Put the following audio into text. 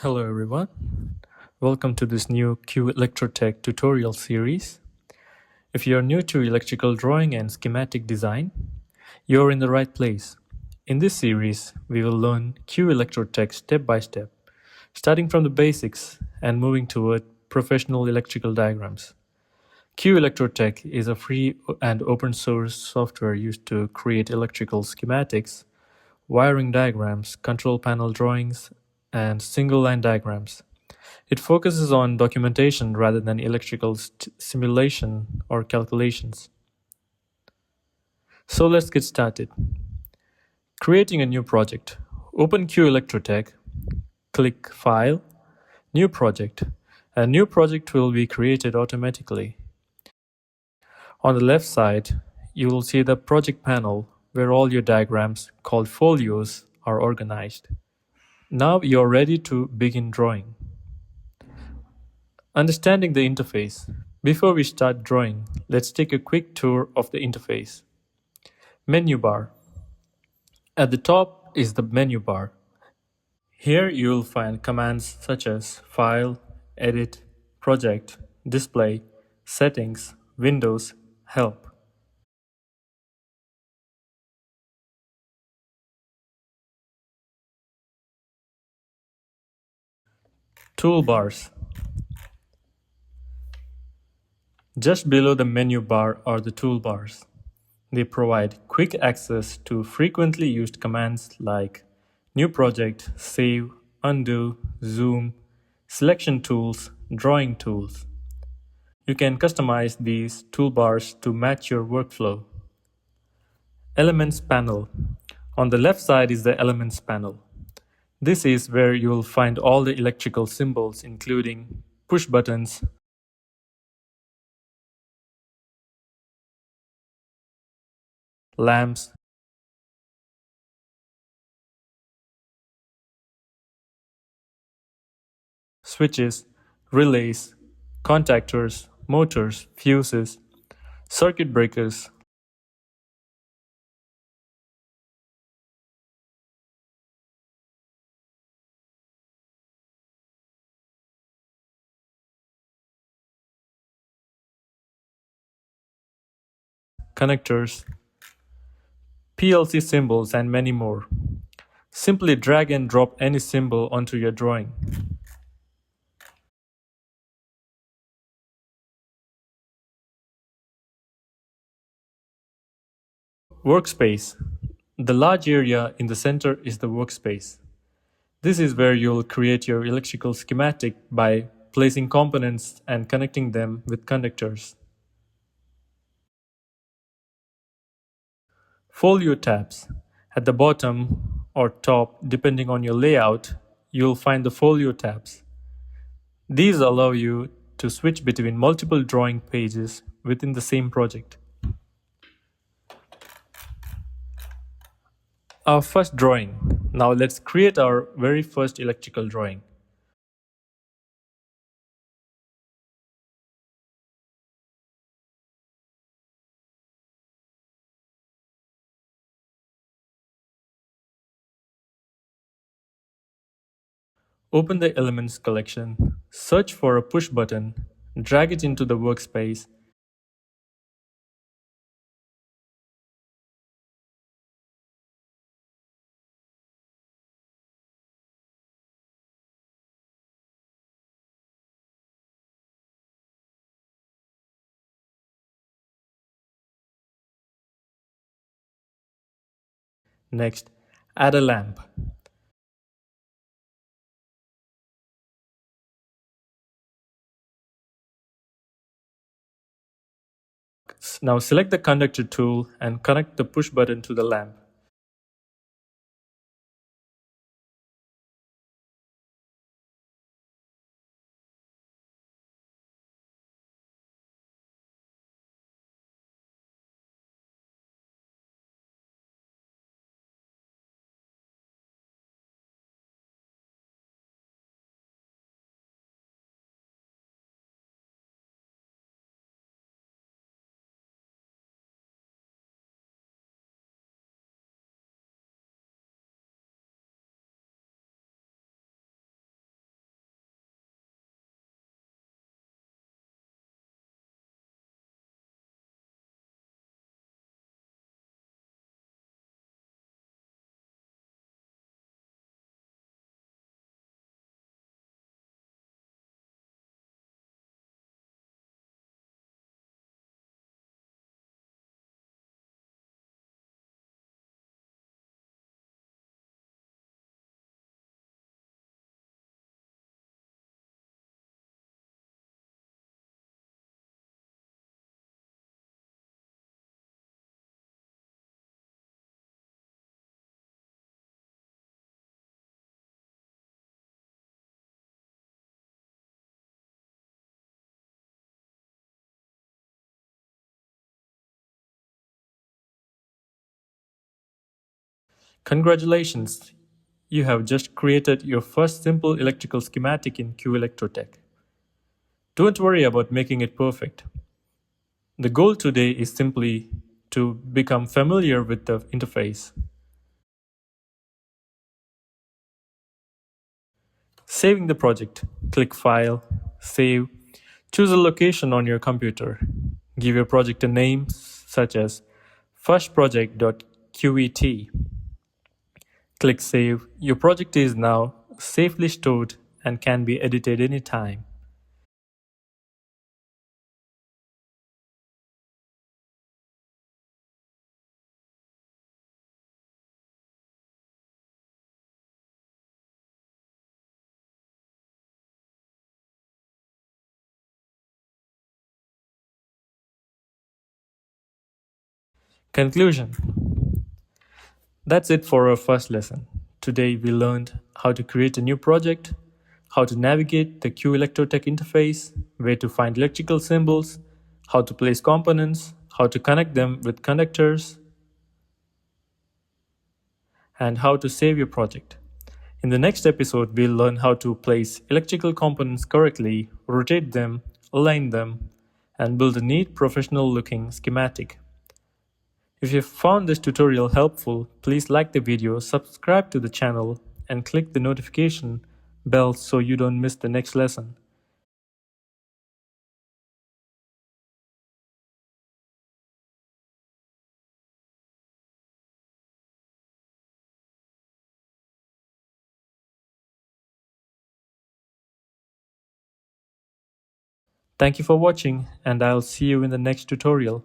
Hello everyone, welcome to this new QElectroTech tutorial series. If you are new to electrical drawing and schematic design, you're in the right place. In this series, we will learn QElectroTech step by step, starting from the basics and moving toward professional electrical diagrams. QElectroTech is a free and open source software used to create electrical schematics, wiring diagrams, control panel drawings, and single line diagrams. It focuses on documentation rather than electrical simulation or calculations. So let's get started. Creating a new project. Open QElectroTech, click File, New Project. A new project will be created automatically. On the left side, you will see the project panel where all your diagrams, called Folios, are organized. Now you're ready to begin drawing. Understanding the interface. Before we start drawing, let's take a quick tour of the interface. Menu bar. At the top is the menu bar. Here you will find commands such as File, Edit, Project, Display, Settings, Windows, Help. Toolbars. Just below the menu bar are the toolbars. They provide quick access to frequently used commands like New Project, Save, Undo, Zoom, Selection Tools, Drawing Tools. You can customize these toolbars to match your workflow. Elements panel. On the left side is the Elements panel. This is where you will find all the electrical symbols including push buttons, lamps, switches, relays, contactors, motors, fuses, circuit breakers, connectors, PLC symbols, and many more. Simply drag and drop any symbol onto your drawing. Workspace. The large area in the center is the workspace. This is where you'll create your electrical schematic by placing components and connecting them with conductors. Folio tabs. At the bottom or top, depending on your layout, you'll find the folio tabs. These allow you to switch between multiple drawing pages within the same project. Our first drawing. Now let's create our very first electrical drawing. Open the Elements collection, search for a push button, drag it into the workspace, next, add a lamp. Now select the conductor tool and connect the push button to the lamp. Congratulations! You have just created your first simple electrical schematic in QElectroTech. Don't worry about making it perfect. The goal today is simply to become familiar with the interface. Saving the project. Click File, Save, choose a location on your computer. Give your project a name such as firstproject.qet. Click Save. Your project is now safely stored and can be edited anytime. Conclusion. That's it for our first lesson. Today we learned how to create a new project, how to navigate the QElectroTech interface, where to find electrical symbols, how to place components, how to connect them with conductors, and how to save your project. In the next episode, we'll learn how to place electrical components correctly, rotate them, align them, and build a neat professional looking schematic. If you found this tutorial helpful, please like the video, subscribe to the channel, and click the notification bell so you don't miss the next lesson. Thank you for watching, and I'll see you in the next tutorial.